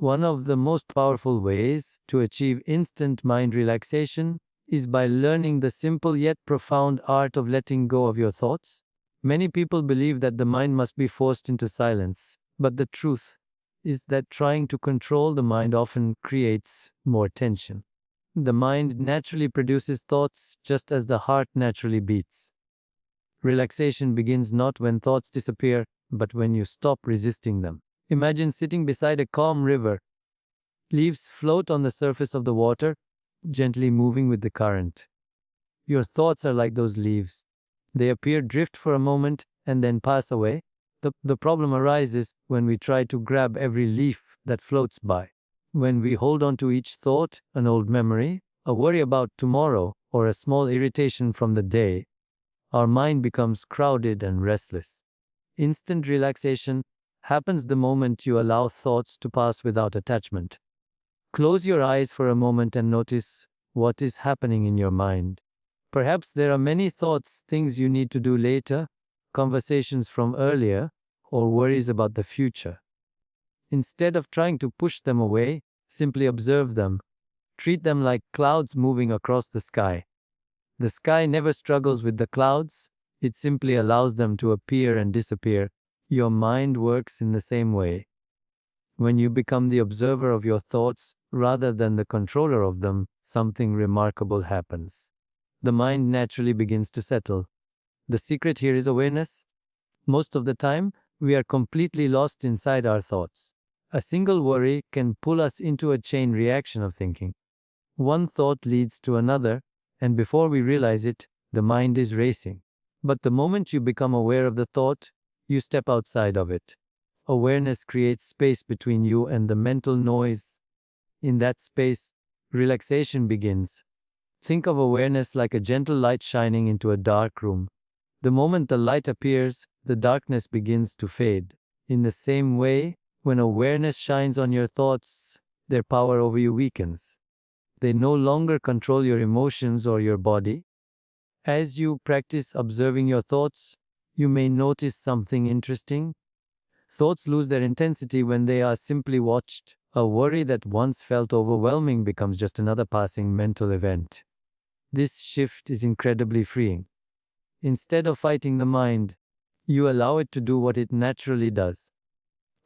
One of the most powerful ways to achieve instant mind relaxation is by learning the simple yet profound art of letting go of your thoughts. Many people believe that the mind must be forced into silence, but the truth is that trying to control the mind often creates more tension. The mind naturally produces thoughts just as the heart naturally beats. Relaxation begins not when thoughts disappear, but when you stop resisting them. Imagine sitting beside a calm river. Leaves float on the surface of the water, gently moving with the current. Your thoughts are like those leaves. They appear, drift for a moment, and then pass away. The problem arises when we try to grab every leaf that floats by. When we hold on to each thought, an old memory, a worry about tomorrow, or a small irritation from the day, our mind becomes crowded and restless. Instant relaxation happens the moment you allow thoughts to pass without attachment. Close your eyes for a moment and notice what is happening in your mind. Perhaps there are many thoughts, things you need to do later, conversations from earlier, or worries about the future. Instead of trying to push them away, simply observe them. Treat them like clouds moving across the sky. The sky never struggles with the clouds, it simply allows them to appear and disappear. Your mind works in the same way. When you become the observer of your thoughts rather than the controller of them, something remarkable happens. The mind naturally begins to settle. The secret here is awareness. Most of the time, we are completely lost inside our thoughts. A single worry can pull us into a chain reaction of thinking. One thought leads to another, and before we realize it, the mind is racing. But the moment you become aware of the thought, you step outside of it. Awareness creates space between you and the mental noise. In that space, relaxation begins. Think of awareness like a gentle light shining into a dark room. The moment the light appears, the darkness begins to fade. In the same way, when awareness shines on your thoughts, their power over you weakens. They no longer control your emotions or your body. As you practice observing your thoughts, you may notice something interesting. Thoughts lose their intensity when they are simply watched. A worry that once felt overwhelming becomes just another passing mental event. This shift is incredibly freeing. Instead of fighting the mind, you allow it to do what it naturally does.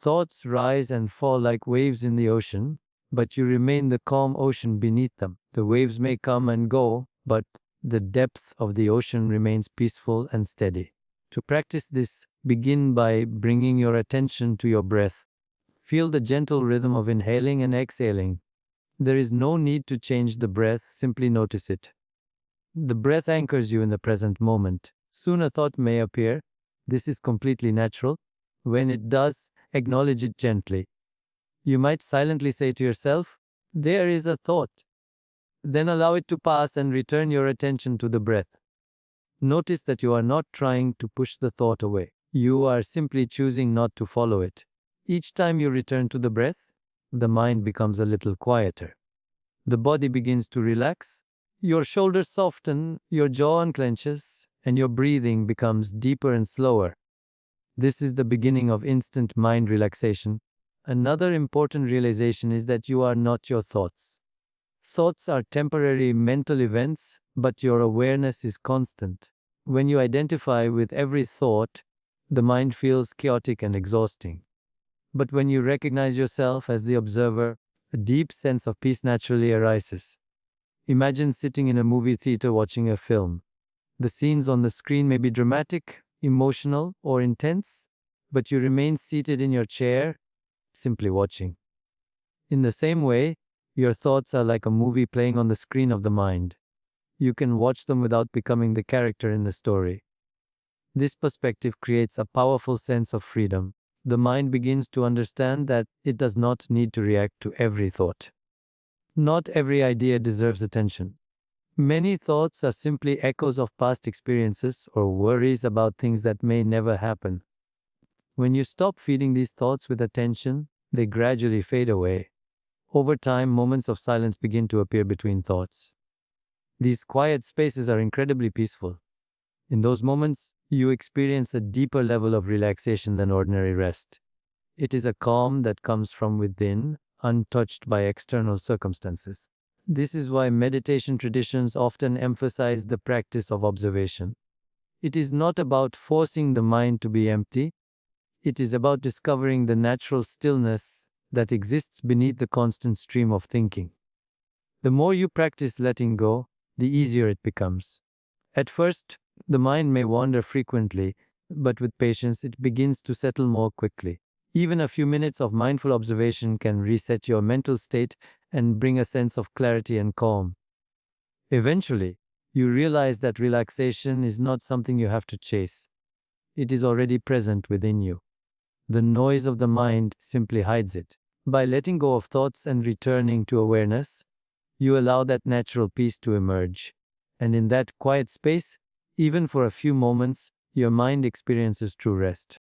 Thoughts rise and fall like waves in the ocean, but you remain the calm ocean beneath them. The waves may come and go, but the depth of the ocean remains peaceful and steady. To practice this, begin by bringing your attention to your breath. Feel the gentle rhythm of inhaling and exhaling. There is no need to change the breath, simply notice it. The breath anchors you in the present moment. Soon a thought may appear. This is completely natural. When it does, acknowledge it gently. You might silently say to yourself, "There is a thought." Then allow it to pass and return your attention to the breath. Notice that you are not trying to push the thought away. You are simply choosing not to follow it. Each time you return to the breath, the mind becomes a little quieter. The body begins to relax. Your shoulders soften, your jaw unclenches, and your breathing becomes deeper and slower. This is the beginning of instant mind relaxation. Another important realization is that you are not your thoughts. Thoughts are temporary mental events, but your awareness is constant. When you identify with every thought, the mind feels chaotic and exhausting. But when you recognize yourself as the observer, a deep sense of peace naturally arises. Imagine sitting in a movie theater watching a film. The scenes on the screen may be dramatic, emotional, or intense, but you remain seated in your chair, simply watching. In the same way, your thoughts are like a movie playing on the screen of the mind. You can watch them without becoming the character in the story. This perspective creates a powerful sense of freedom. The mind begins to understand that it does not need to react to every thought. Not every idea deserves attention. Many thoughts are simply echoes of past experiences or worries about things that may never happen. When you stop feeding these thoughts with attention, they gradually fade away. Over time, moments of silence begin to appear between thoughts. These quiet spaces are incredibly peaceful. In those moments, you experience a deeper level of relaxation than ordinary rest. It is a calm that comes from within, untouched by external circumstances. This is why meditation traditions often emphasize the practice of observation. It is not about forcing the mind to be empty, it is about discovering the natural stillness that exists beneath the constant stream of thinking. The more you practice letting go, the easier it becomes. At first, the mind may wander frequently, but with patience, it begins to settle more quickly. Even a few minutes of mindful observation can reset your mental state and bring a sense of clarity and calm. Eventually, you realize that relaxation is not something you have to chase. It is already present within you. The noise of the mind simply hides it. By letting go of thoughts and returning to awareness, you allow that natural peace to emerge. And in that quiet space, even for a few moments, your mind experiences true rest.